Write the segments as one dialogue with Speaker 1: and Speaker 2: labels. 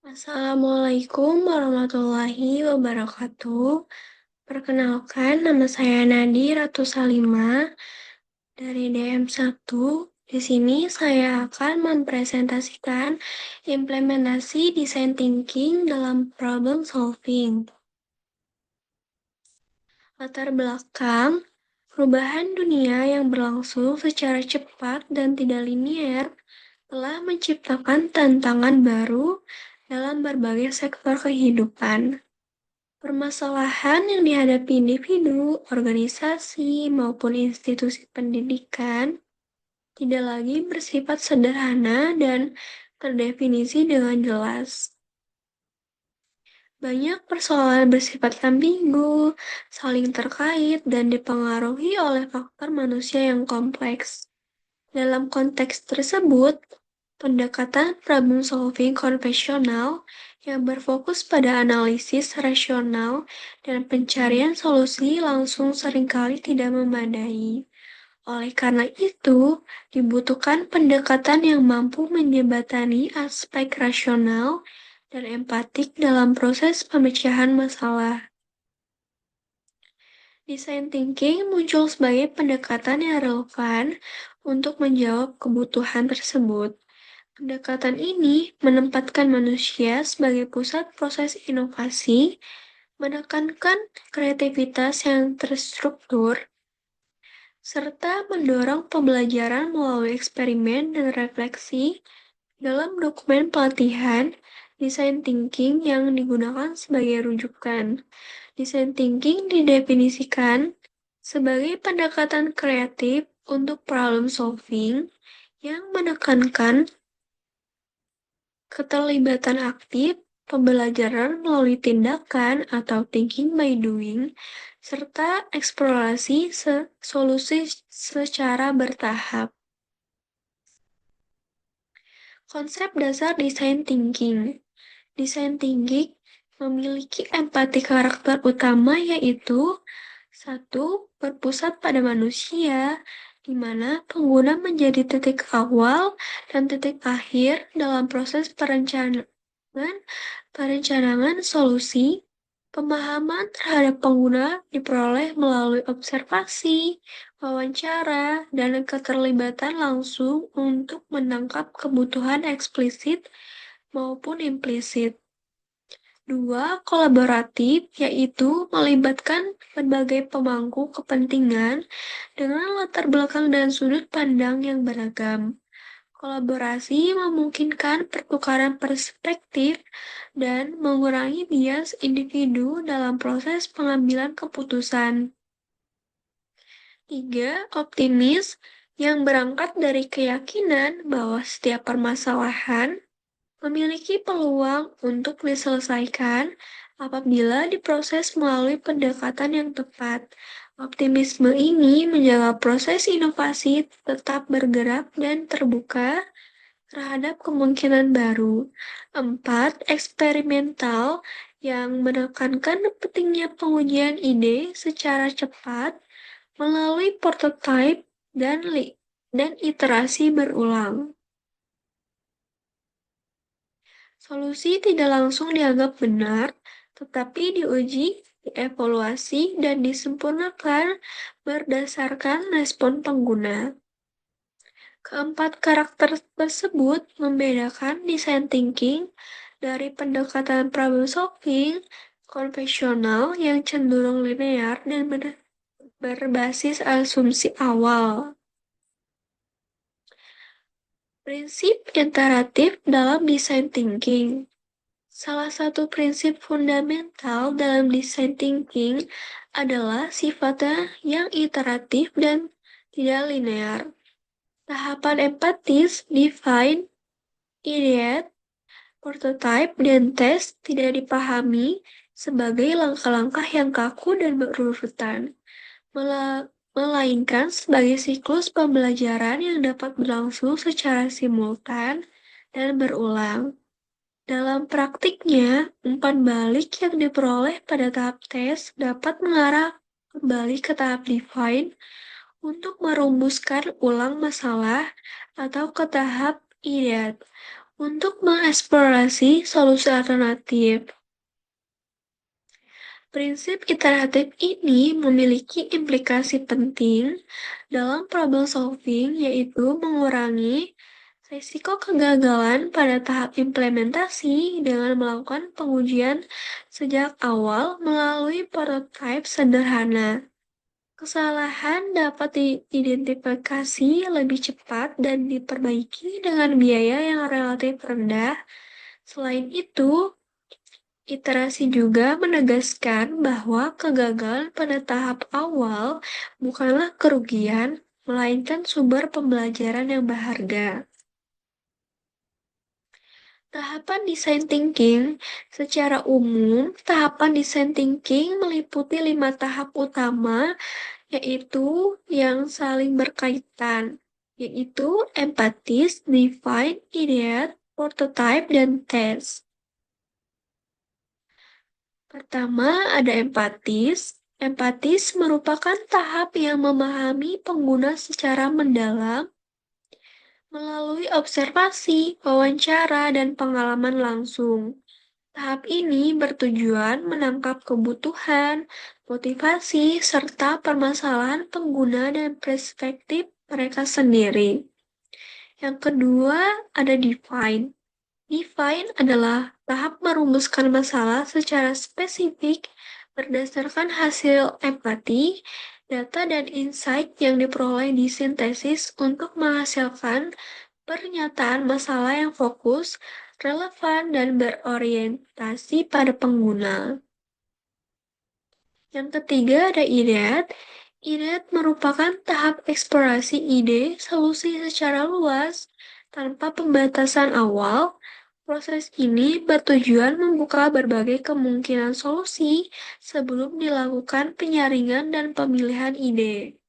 Speaker 1: Assalamualaikum warahmatullahi wabarakatuh. Perkenalkan, nama saya Nadi Ratu Salima dari DM1. Di sini saya akan mempresentasikan implementasi design thinking dalam problem solving. Latar belakang, perubahan dunia yang berlangsung secara cepat dan tidak linier telah menciptakan tantangan baru dalam berbagai sektor kehidupan. Permasalahan yang dihadapi individu, organisasi, maupun institusi pendidikan tidak lagi bersifat sederhana dan terdefinisi dengan jelas. Banyak persoalan bersifat ambigu, saling terkait, dan dipengaruhi oleh faktor manusia yang kompleks. Dalam konteks tersebut, pendekatan problem solving konvensional yang berfokus pada analisis rasional dan pencarian solusi langsung seringkali tidak memadai. Oleh karena itu, dibutuhkan pendekatan yang mampu menjembatani aspek rasional dan empatik dalam proses pemecahan masalah. Design thinking muncul sebagai pendekatan yang relevan untuk menjawab kebutuhan tersebut. Pendekatan ini menempatkan manusia sebagai pusat proses inovasi, menekankan kreativitas yang terstruktur, serta mendorong pembelajaran melalui eksperimen dan refleksi. Dalam dokumen pelatihan, design thinking yang digunakan sebagai rujukan. Design thinking didefinisikan sebagai pendekatan kreatif untuk problem solving yang menekankan keterlibatan aktif, pembelajaran melalui tindakan atau thinking by doing, serta eksplorasi solusi secara bertahap. Konsep dasar design thinking. Design thinking memiliki empati karakter utama yaitu 1. Berpusat pada manusia, di mana pengguna menjadi titik awal dan titik akhir dalam proses perencanaan solusi. Pemahaman terhadap pengguna diperoleh melalui observasi, wawancara, dan keterlibatan langsung untuk menangkap kebutuhan eksplisit maupun implisit. 2. Kolaboratif, yaitu melibatkan berbagai pemangku kepentingan dengan latar belakang dan sudut pandang yang beragam. Kolaborasi memungkinkan pertukaran perspektif dan mengurangi bias individu dalam proses pengambilan keputusan. 3. Optimis, yang berangkat dari keyakinan bahwa setiap permasalahan memiliki peluang untuk diselesaikan apabila diproses melalui pendekatan yang tepat. Optimisme ini menjaga proses inovasi tetap bergerak dan terbuka terhadap kemungkinan baru. 4. Eksperimental, yang menekankan pentingnya pengujian ide secara cepat melalui prototipe dan iterasi berulang. Solusi tidak langsung dianggap benar, tetapi diuji, dievaluasi, dan disempurnakan berdasarkan respon pengguna. Keempat karakter tersebut membedakan design thinking dari pendekatan problem solving konvensional yang cenderung linear dan berbasis asumsi awal. Prinsip iteratif dalam design thinking. Salah satu prinsip fundamental dalam design thinking adalah sifatnya yang iteratif dan tidak linear. Tahapan empatis, define, ideate, prototype, dan test tidak dipahami sebagai langkah-langkah yang kaku dan berurutan, melainkan sebagai siklus pembelajaran yang dapat berlangsung secara simultan dan berulang. Dalam praktiknya, umpan balik yang diperoleh pada tahap tes dapat mengarah kembali ke tahap define untuk merumuskan ulang masalah atau ke tahap ideat untuk mengeksplorasi solusi alternatif. Prinsip iteratif ini memiliki implikasi penting dalam problem solving, yaitu mengurangi risiko kegagalan pada tahap implementasi dengan melakukan pengujian sejak awal melalui prototipe sederhana. Kesalahan dapat diidentifikasi lebih cepat dan diperbaiki dengan biaya yang relatif rendah. Selain itu, iterasi juga menegaskan bahwa kegagalan pada tahap awal bukanlah kerugian, melainkan sumber pembelajaran yang berharga. Tahapan design thinking. Secara umum, tahapan design thinking meliputi 5 tahap utama, yaitu yang saling berkaitan, yaitu empatis, define, ideate, prototype, dan test. Pertama, ada empatis. Empatis merupakan tahap yang memahami pengguna secara mendalam melalui observasi, wawancara, dan pengalaman langsung. Tahap ini bertujuan menangkap kebutuhan, motivasi, serta permasalahan pengguna dan perspektif mereka sendiri. Yang kedua, ada define. Define adalah tahap merumuskan masalah secara spesifik berdasarkan hasil empati, data, dan insight yang diperoleh di sintesis untuk menghasilkan pernyataan masalah yang fokus, relevan, dan berorientasi pada pengguna. Yang ketiga ada ideat. Ideat merupakan tahap eksplorasi ide solusi secara luas tanpa pembatasan awal. Proses ini bertujuan membuka berbagai kemungkinan solusi sebelum dilakukan penyaringan dan pemilihan ide.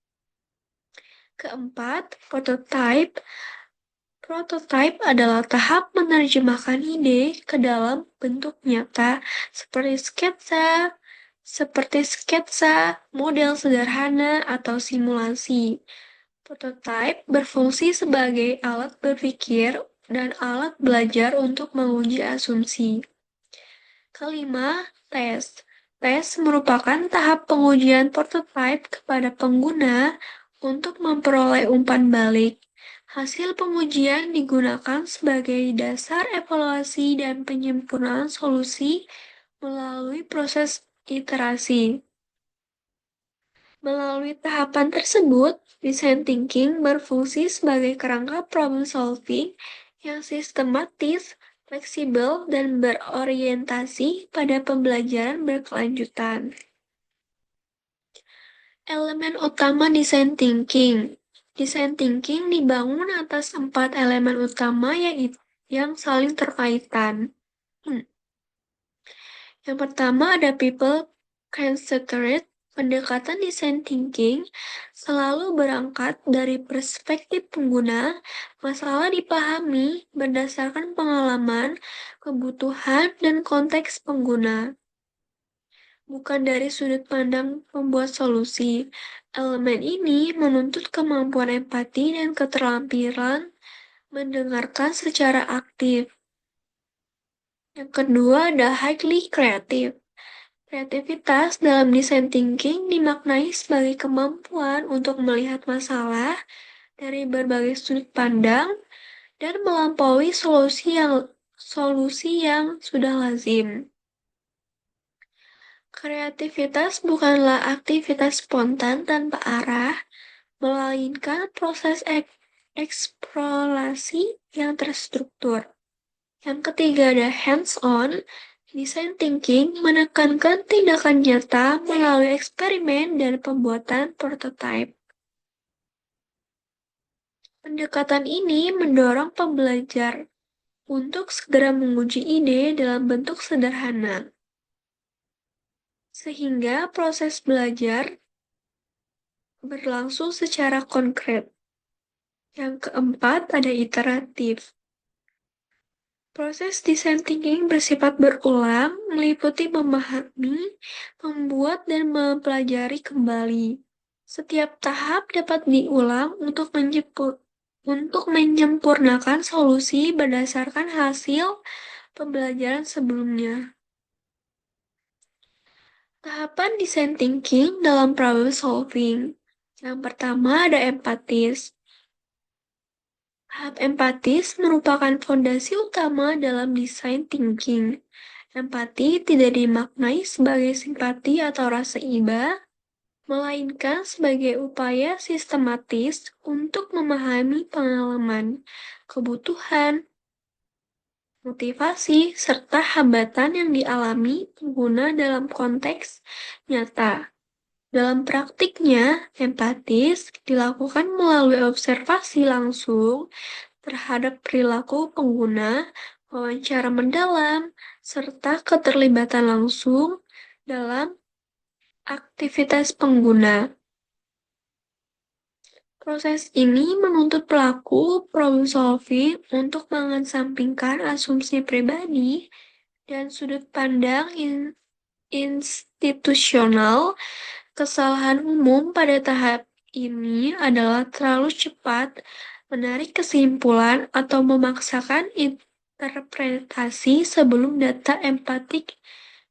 Speaker 1: Keempat, prototype. Prototype adalah tahap menerjemahkan ide ke dalam bentuk nyata seperti sketsa, model sederhana, atau simulasi. Prototype berfungsi sebagai alat berpikir dan alat belajar untuk menguji asumsi. Kelima, tes. Tes merupakan tahap pengujian prototipe kepada pengguna untuk memperoleh umpan balik. Hasil pengujian digunakan sebagai dasar evaluasi dan penyempurnaan solusi melalui proses iterasi. Melalui tahapan tersebut, design thinking berfungsi sebagai kerangka problem solving yang sistematis, fleksibel, dan berorientasi pada pembelajaran berkelanjutan. Elemen utama design thinking. Design thinking dibangun atas 4 elemen utama yang saling terkaitan. Yang pertama ada people-centered. Pendekatan design thinking selalu berangkat dari perspektif pengguna. Masalah dipahami berdasarkan pengalaman, kebutuhan, dan konteks pengguna, bukan dari sudut pandang pembuat solusi. Elemen ini menuntut kemampuan empati dan keterampilan mendengarkan secara aktif. Yang kedua ada highly creative. Kreativitas dalam design thinking dimaknai sebagai kemampuan untuk melihat masalah dari berbagai sudut pandang dan melampaui solusi yang sudah lazim. Kreativitas bukanlah aktivitas spontan tanpa arah, melainkan proses eksplorasi yang terstruktur. Yang ketiga ada hands-on. Design thinking menekankan tindakan nyata melalui eksperimen dan pembuatan prototipe. Pendekatan ini mendorong pembelajar untuk segera menguji ide dalam bentuk sederhana, sehingga proses belajar berlangsung secara konkret. Yang keempat ada iteratif. Proses design thinking bersifat berulang, meliputi memahami, membuat, dan mempelajari kembali. Setiap tahap dapat diulang untuk menyempurnakan solusi berdasarkan hasil pembelajaran sebelumnya. Tahapan design thinking dalam problem solving. Yang pertama ada empatis. Tahap empatis merupakan fondasi utama dalam design thinking. Empati tidak dimaknai sebagai simpati atau rasa iba, melainkan sebagai upaya sistematis untuk memahami pengalaman, kebutuhan, motivasi, serta hambatan yang dialami pengguna dalam konteks nyata. Dalam praktiknya, empatis dilakukan melalui observasi langsung terhadap perilaku pengguna, wawancara mendalam, serta keterlibatan langsung dalam aktivitas pengguna. Proses ini menuntut pelaku problem solving untuk mengesampingkan asumsi pribadi dan sudut pandang institusional. Kesalahan umum pada tahap ini adalah terlalu cepat menarik kesimpulan atau memaksakan interpretasi sebelum data empatik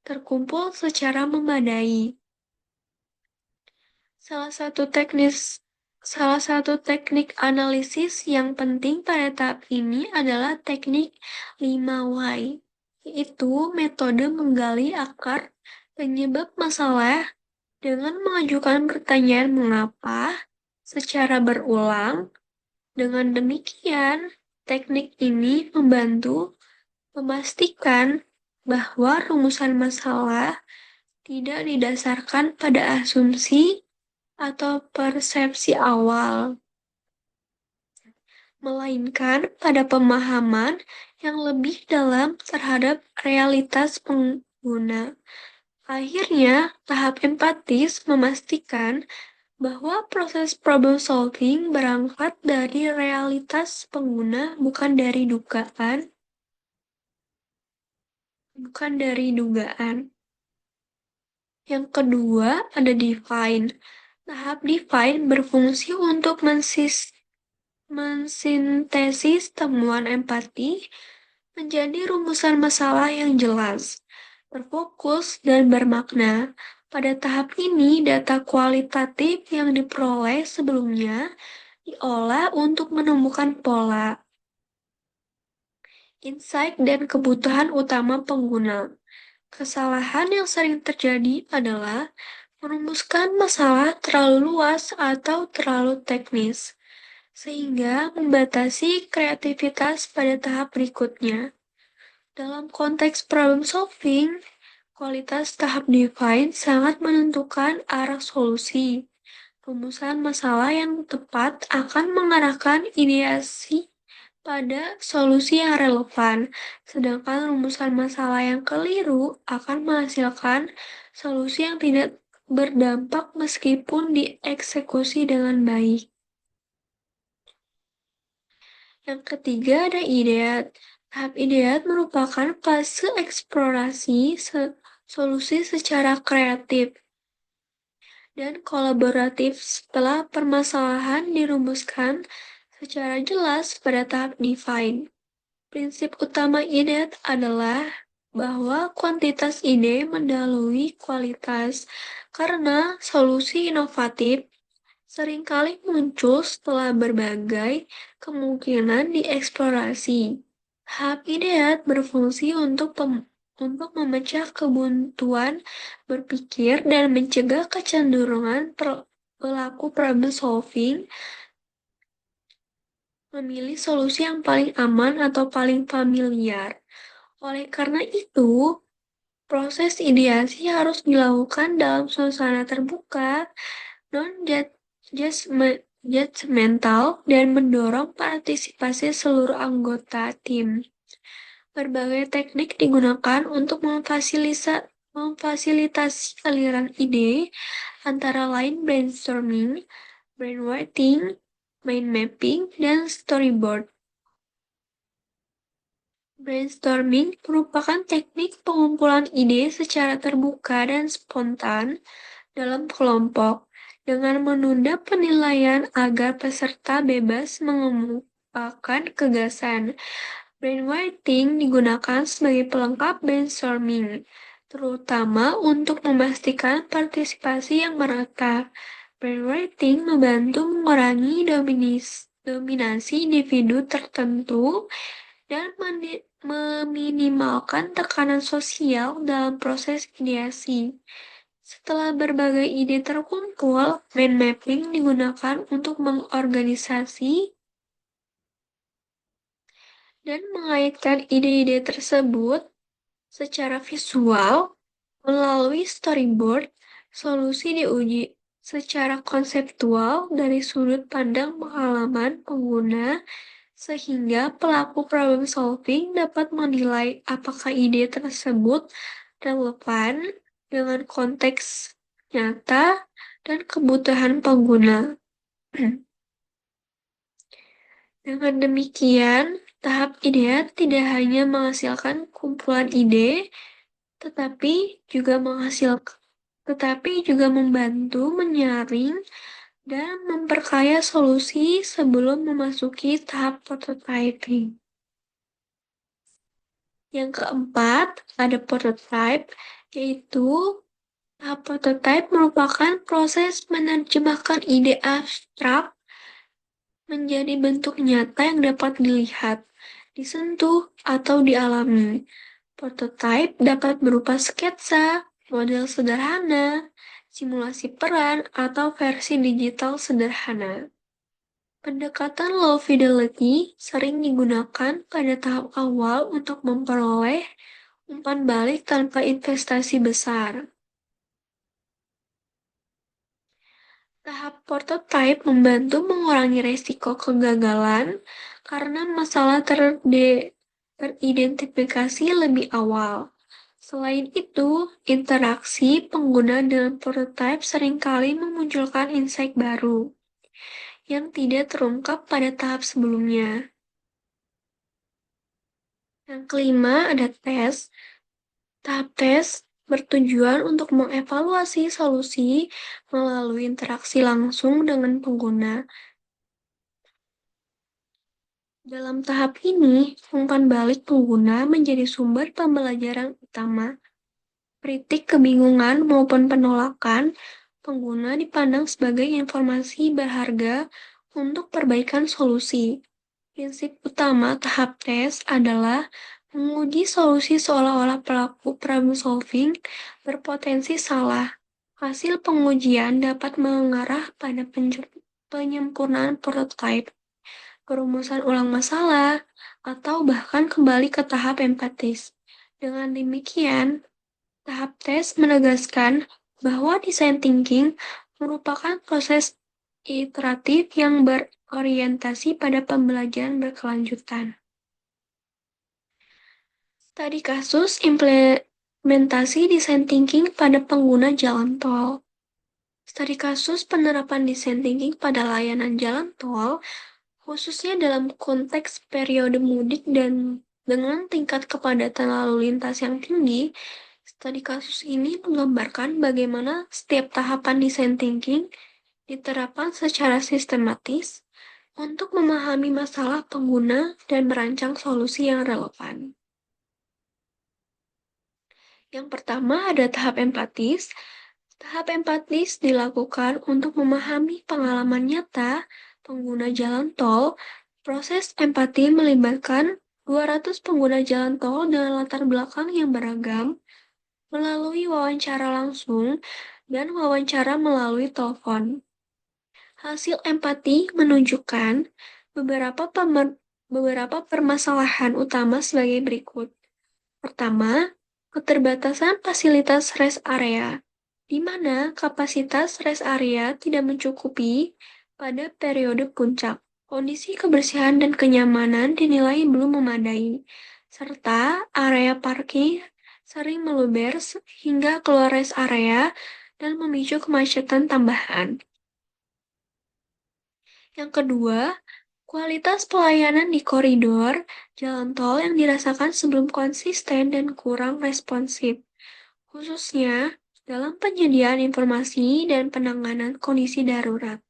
Speaker 1: terkumpul secara memadai. Salah satu teknik analisis yang penting pada tahap ini adalah teknik 5 why, yaitu metode menggali akar penyebab masalah dengan mengajukan pertanyaan mengapa secara berulang. Dengan demikian, teknik ini membantu memastikan bahwa rumusan masalah tidak didasarkan pada asumsi atau persepsi awal, melainkan pada pemahaman yang lebih dalam terhadap realitas pengguna. Akhirnya, tahap empatis memastikan bahwa proses problem solving berangkat dari realitas pengguna, bukan dari dugaan. Yang kedua, ada define. Tahap define berfungsi untuk mensintesis temuan empati menjadi rumusan masalah yang jelas, terfokus, dan bermakna. Pada tahap ini, data kualitatif yang diperoleh sebelumnya diolah untuk menemukan pola, insight, dan kebutuhan utama pengguna. Kesalahan yang sering terjadi adalah merumuskan masalah terlalu luas atau terlalu teknis, sehingga membatasi kreativitas pada tahap berikutnya. Dalam konteks problem solving, kualitas tahap define sangat menentukan arah solusi. Rumusan masalah yang tepat akan mengarahkan ideasi pada solusi yang relevan, sedangkan rumusan masalah yang keliru akan menghasilkan solusi yang tidak berdampak meskipun dieksekusi dengan baik. Yang ketiga ada ideat. Tahap ideat merupakan fase eksplorasi solusi secara kreatif dan kolaboratif setelah permasalahan dirumuskan secara jelas pada tahap define. Prinsip utama ideat adalah bahwa kuantitas ide mendahului kualitas karena solusi inovatif seringkali muncul setelah berbagai kemungkinan dieksplorasi. Tahap ideat berfungsi untuk memecah kebuntuan berpikir dan mencegah kecenderungan pelaku problem solving memilih solusi yang paling aman atau paling familiar. Oleh karena itu, proses ideasi harus dilakukan dalam suasana terbuka, non-judgmental, dan mendorong partisipasi seluruh anggota tim. Berbagai teknik digunakan untuk memfasilitasi aliran ide, antara lain brainstorming, brainwriting, mind mapping, dan storyboard. Brainstorming merupakan teknik pengumpulan ide secara terbuka dan spontan dalam kelompok dengan menunda penilaian agar peserta bebas mengemukakan gagasan. Brainwriting digunakan sebagai pelengkap brainstorming, terutama untuk memastikan partisipasi yang merata. Brainwriting membantu mengurangi dominasi individu tertentu dan meminimalkan tekanan sosial dalam proses ideasi. Setelah berbagai ide terkumpul, mind mapping digunakan untuk mengorganisasi dan mengaitkan ide-ide tersebut secara visual melalui storyboard. Solusi diuji secara konseptual dari sudut pandang pengalaman pengguna sehingga pelaku problem solving dapat menilai apakah ide tersebut relevan dengan konteks nyata dan kebutuhan pengguna. Dengan demikian, tahap ideat tidak hanya menghasilkan kumpulan ide, tetapi juga membantu menyaring dan memperkaya solusi sebelum memasuki tahap prototyping. Yang keempat, ada prototype, yaitu tahap prototype merupakan proses menerjemahkan ide abstrak menjadi bentuk nyata yang dapat dilihat, disentuh, atau dialami. Prototype dapat berupa sketsa, model sederhana, simulasi peran, atau versi digital sederhana. Pendekatan low fidelity sering digunakan pada tahap awal untuk memperoleh umpan balik tanpa investasi besar. Tahap prototype membantu mengurangi resiko kegagalan karena masalah teridentifikasi lebih awal. Selain itu, interaksi pengguna dengan prototype seringkali memunculkan insight baru yang tidak terungkap pada tahap sebelumnya. Yang kelima ada tes. Tahap tes bertujuan untuk mengevaluasi solusi melalui interaksi langsung dengan pengguna. Dalam tahap ini, umpan balik pengguna menjadi sumber pembelajaran utama. Kritik kebingungan maupun penolakan pengguna dipandang sebagai informasi berharga untuk perbaikan solusi. Prinsip utama tahap tes adalah menguji solusi seolah-olah pelaku problem solving berpotensi salah. Hasil pengujian dapat mengarah pada penyempurnaan prototype, perumusan ulang masalah, atau bahkan kembali ke tahap empatis. Dengan demikian, tahap tes menegaskan bahwa design thinking merupakan proses iteratif yang berorientasi pada pembelajaran berkelanjutan. Studi kasus implementasi design thinking pada pengguna jalan tol. Studi kasus penerapan design thinking pada layanan jalan tol, khususnya dalam konteks periode mudik dan dengan tingkat kepadatan lalu lintas yang tinggi. Studi kasus ini menggambarkan bagaimana setiap tahapan design thinking diterapkan secara sistematis untuk memahami masalah pengguna dan merancang solusi yang relevan. Yang pertama ada tahap empatis. Tahap empatis dilakukan untuk memahami pengalaman nyata pengguna jalan tol. Proses empati melibatkan 200 pengguna jalan tol dengan latar belakang yang beragam melalui wawancara langsung dan wawancara melalui telepon. Hasil empati menunjukkan beberapa permasalahan utama sebagai berikut. Pertama, keterbatasan fasilitas rest area, di mana kapasitas rest area tidak mencukupi pada periode puncak. Kondisi kebersihan dan kenyamanan dinilai belum memadai, serta area parkir sering meluber hingga keluar rest area dan memicu kemacetan tambahan. Yang kedua, Kualitas pelayanan di koridor jalan tol yang dirasakan sebelum konsisten dan kurang responsif, khususnya dalam penyediaan informasi dan penanganan kondisi darurat.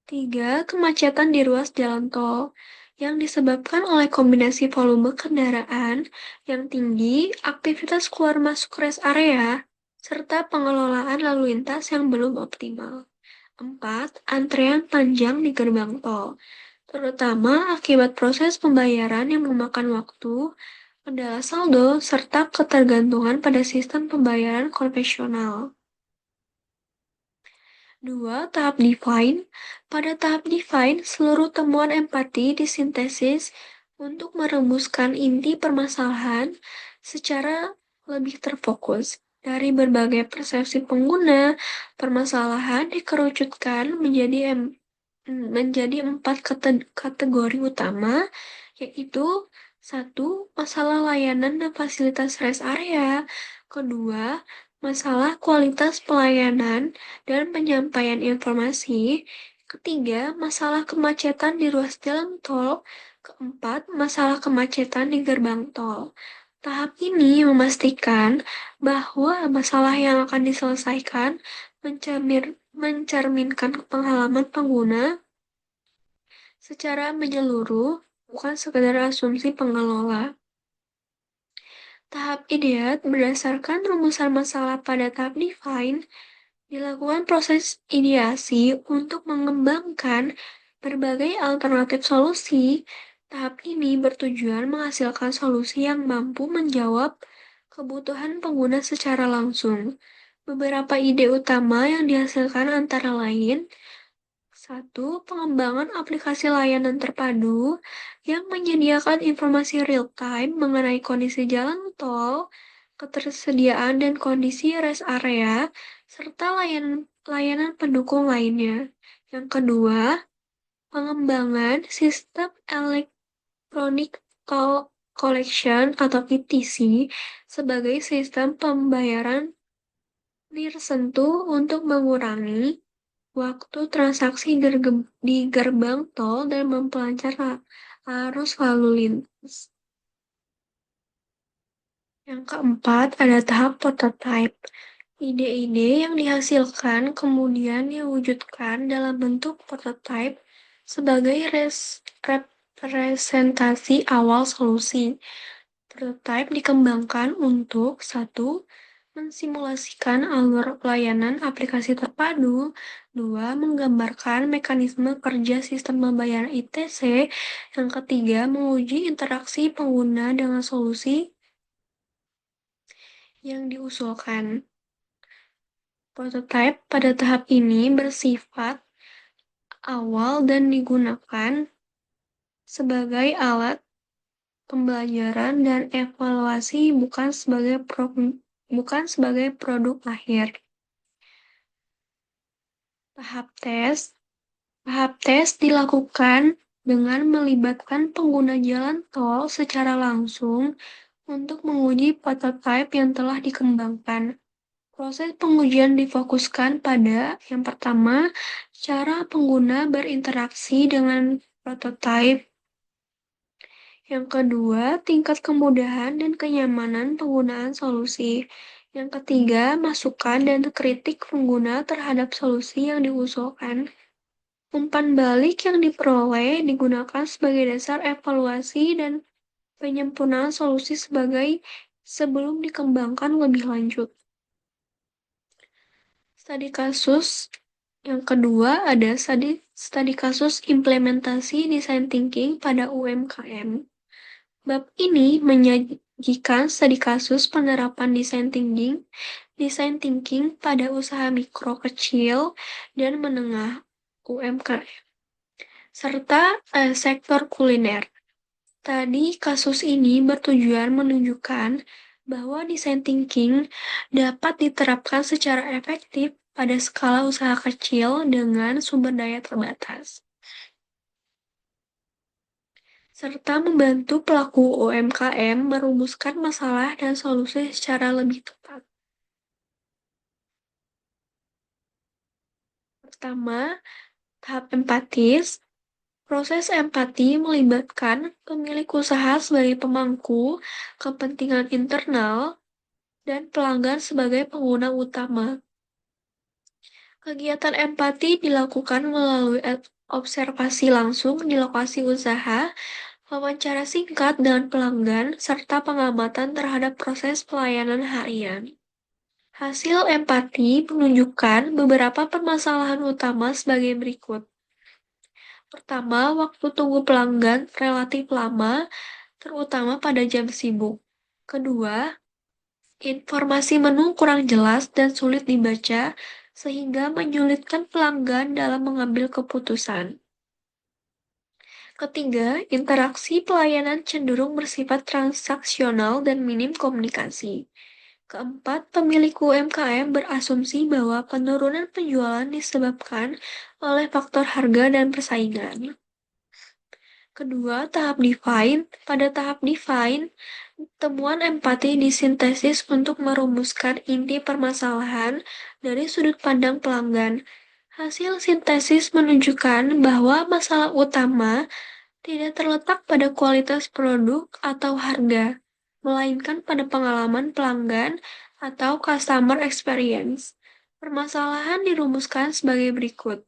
Speaker 1: Tiga, kemacetan di ruas jalan tol yang disebabkan oleh kombinasi volume kendaraan yang tinggi, aktivitas keluar masuk rest area, serta pengelolaan lalu lintas yang belum optimal. Empat, antrean panjang di gerbang tol, terutama akibat proses pembayaran yang memakan waktu, kendala saldo, serta ketergantungan pada sistem pembayaran konvensional. Dua, tahap define. Pada tahap define, seluruh temuan empati disintesis untuk merumuskan inti permasalahan secara lebih terfokus. Dari berbagai persepsi pengguna, permasalahan dikerucutkan menjadi empat kategori utama, yaitu satu, masalah layanan dan fasilitas rest area. Kedua, masalah kualitas pelayanan dan penyampaian informasi. Ketiga, masalah kemacetan di ruas jalan tol. Keempat, masalah kemacetan di gerbang tol. Tahap ini memastikan bahwa masalah yang akan diselesaikan mencerminkan pengalaman pengguna secara menyeluruh, bukan sekedar asumsi pengelola. Tahap ideat berdasarkan rumusan masalah pada tahap define, dilakukan proses ideasi untuk mengembangkan berbagai alternatif solusi. Tahap ini bertujuan menghasilkan solusi yang mampu menjawab kebutuhan pengguna secara langsung. Beberapa ide utama yang dihasilkan antara lain: satu, pengembangan aplikasi layanan terpadu yang menyediakan informasi real-time mengenai kondisi jalan tol, ketersediaan dan kondisi rest area, serta layanan pendukung lainnya. Yang kedua, pengembangan sistem Electronic Toll Collection atau ETC sebagai sistem pembayaran nirsentuh untuk mengurangi waktu transaksi di gerbang tol dan memperlancar arus lalu lintas. Yang keempat, ada tahap prototype. Ide-ide yang dihasilkan kemudian diwujudkan dalam bentuk prototype sebagai representasi awal solusi. Prototype dikembangkan untuk satu, mensimulasikan alur layanan aplikasi terpadu, dua, menggambarkan mekanisme kerja sistem pembayaran ITC, yang ketiga, menguji interaksi pengguna dengan solusi yang diusulkan. Prototipe pada tahap ini bersifat awal dan digunakan sebagai alat pembelajaran dan evaluasi, bukan sebagai produk akhir. Tahap tes. Tahap tes dilakukan dengan melibatkan pengguna jalan tol secara langsung untuk menguji prototipe yang telah dikembangkan. Proses pengujian difokuskan pada yang pertama, cara pengguna berinteraksi dengan prototipe. Yang kedua, tingkat kemudahan dan kenyamanan penggunaan solusi. Yang ketiga, masukan dan kritik pengguna terhadap solusi yang diusulkan. Umpan balik yang diperoleh digunakan sebagai dasar evaluasi dan penyempurnaan solusi sebelum dikembangkan lebih lanjut. Studi kasus yang kedua ada studi kasus implementasi design thinking pada UMKM. Bab ini menyajikan studi kasus penerapan design thinking pada usaha mikro kecil dan menengah UMKM serta sektor kuliner. Tadi kasus ini bertujuan menunjukkan bahwa design thinking dapat diterapkan secara efektif pada skala usaha kecil dengan sumber daya terbatas, serta membantu pelaku UMKM merumuskan masalah dan solusi secara lebih tepat. Pertama, tahap empatis. Proses empati melibatkan pemilik usaha sebagai pemangku, kepentingan internal, dan pelanggan sebagai pengguna utama. Kegiatan empati dilakukan melalui observasi langsung di lokasi usaha, wawancara singkat dengan pelanggan, serta pengamatan terhadap proses pelayanan harian. Hasil empati menunjukkan beberapa permasalahan utama sebagai berikut. Pertama, waktu tunggu pelanggan relatif lama, terutama pada jam sibuk. Kedua, informasi menu kurang jelas dan sulit dibaca, sehingga menyulitkan pelanggan dalam mengambil keputusan. Ketiga, interaksi pelayanan cenderung bersifat transaksional dan minim komunikasi. Keempat, pemilik UMKM berasumsi bahwa penurunan penjualan disebabkan oleh faktor harga dan persaingan. Kedua, tahap define. Pada tahap define, temuan empati disintesis untuk merumuskan inti permasalahan dari sudut pandang pelanggan. Hasil sintesis menunjukkan bahwa masalah utama tidak terletak pada kualitas produk atau harga, melainkan pada pengalaman pelanggan atau customer experience. Permasalahan dirumuskan sebagai berikut.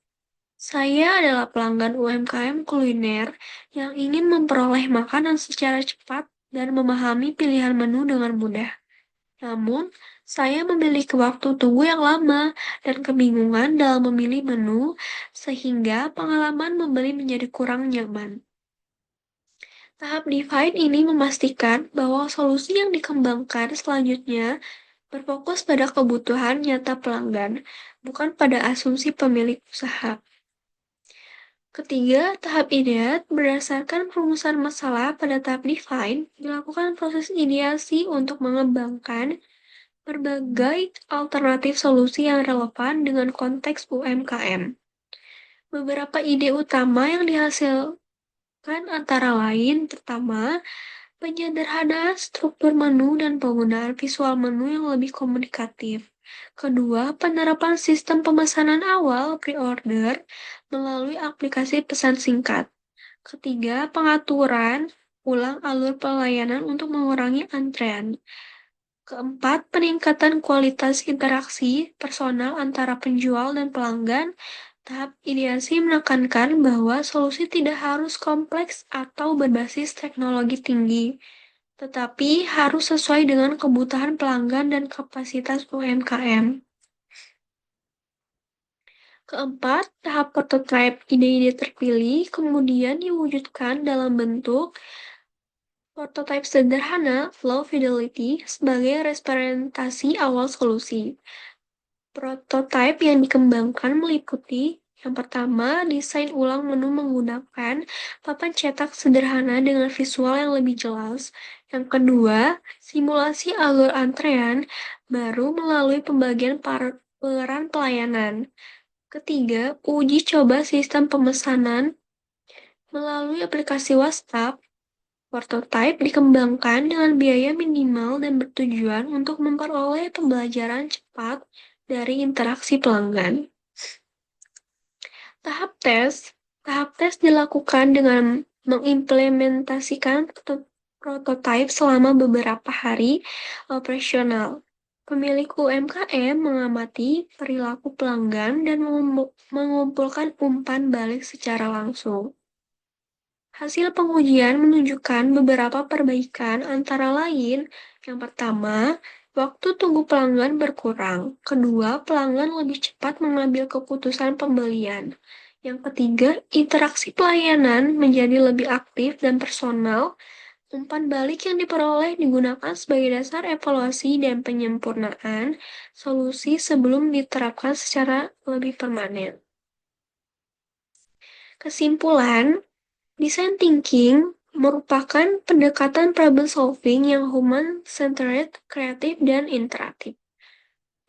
Speaker 1: Saya adalah pelanggan UMKM kuliner yang ingin memperoleh makanan secara cepat dan memahami pilihan menu dengan mudah. Namun, saya memiliki waktu tunggu yang lama dan kebingungan dalam memilih menu, sehingga pengalaman membeli menjadi kurang nyaman. Tahap define ini memastikan bahwa solusi yang dikembangkan selanjutnya berfokus pada kebutuhan nyata pelanggan, bukan pada asumsi pemilik usaha. Ketiga, tahap ideat berdasarkan perumusan masalah pada tahap define, dilakukan proses ideasi untuk mengembangkan berbagai alternatif solusi yang relevan dengan konteks UMKM. Beberapa ide utama yang dihasilkan antara lain, pertama, penyederhanaan struktur menu dan penggunaan visual menu yang lebih komunikatif. Kedua, penerapan sistem pemesanan awal pre-order melalui aplikasi pesan singkat. Ketiga, pengaturan ulang alur pelayanan untuk mengurangi antrean. Keempat, peningkatan kualitas interaksi personal antara penjual dan pelanggan. Tahap ideasi menekankan bahwa solusi tidak harus kompleks atau berbasis teknologi tinggi, tetapi harus sesuai dengan kebutuhan pelanggan dan kapasitas UMKM. Keempat, tahap prototype ide-ide terpilih kemudian diwujudkan dalam bentuk prototipe sederhana, low fidelity, sebagai representasi awal solusi. Prototipe yang dikembangkan meliputi yang pertama, desain ulang menu menggunakan papan cetak sederhana dengan visual yang lebih jelas. Yang kedua, simulasi alur antrean baru melalui pembagian peran pelayanan. Ketiga, uji coba sistem pemesanan melalui aplikasi WhatsApp. Prototipe dikembangkan dengan biaya minimal dan bertujuan untuk memperoleh pembelajaran cepat dari interaksi pelanggan. Tahap tes dilakukan dengan mengimplementasikan prototipe selama beberapa hari operasional. Pemilik UMKM mengamati perilaku pelanggan dan mengumpulkan umpan balik secara langsung. Hasil pengujian menunjukkan beberapa perbaikan antara lain, yang pertama, waktu tunggu pelanggan berkurang. Kedua, pelanggan lebih cepat mengambil keputusan pembelian. Yang ketiga, interaksi pelayanan menjadi lebih aktif dan personal. Umpan balik yang diperoleh digunakan sebagai dasar evaluasi dan penyempurnaan solusi sebelum diterapkan secara lebih permanen. Kesimpulan, design thinking merupakan pendekatan problem solving yang human-centered, kreatif, dan interaktif.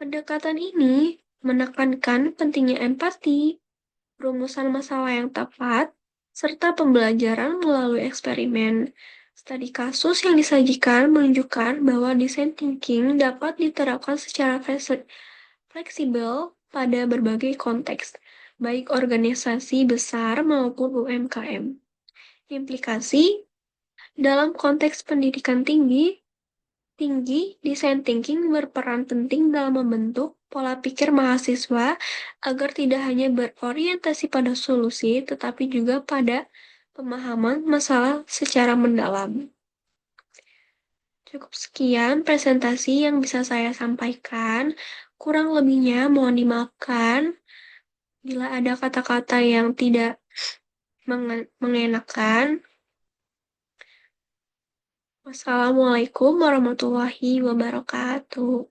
Speaker 1: Pendekatan ini menekankan pentingnya empati, rumusan masalah yang tepat, serta pembelajaran melalui eksperimen. Studi kasus yang disajikan menunjukkan bahwa design thinking dapat diterapkan secara fleksibel pada berbagai konteks, baik organisasi besar maupun UMKM. Implikasi dalam konteks pendidikan tinggi, design thinking berperan penting dalam membentuk pola pikir mahasiswa agar tidak hanya berorientasi pada solusi, tetapi juga pada pemahaman masalah secara mendalam. Cukup sekian presentasi yang bisa saya sampaikan. Kurang lebihnya mohon dimaafkan bila ada kata-kata yang tidak mengenakan. Wassalamualaikum warahmatullahi wabarakatuh.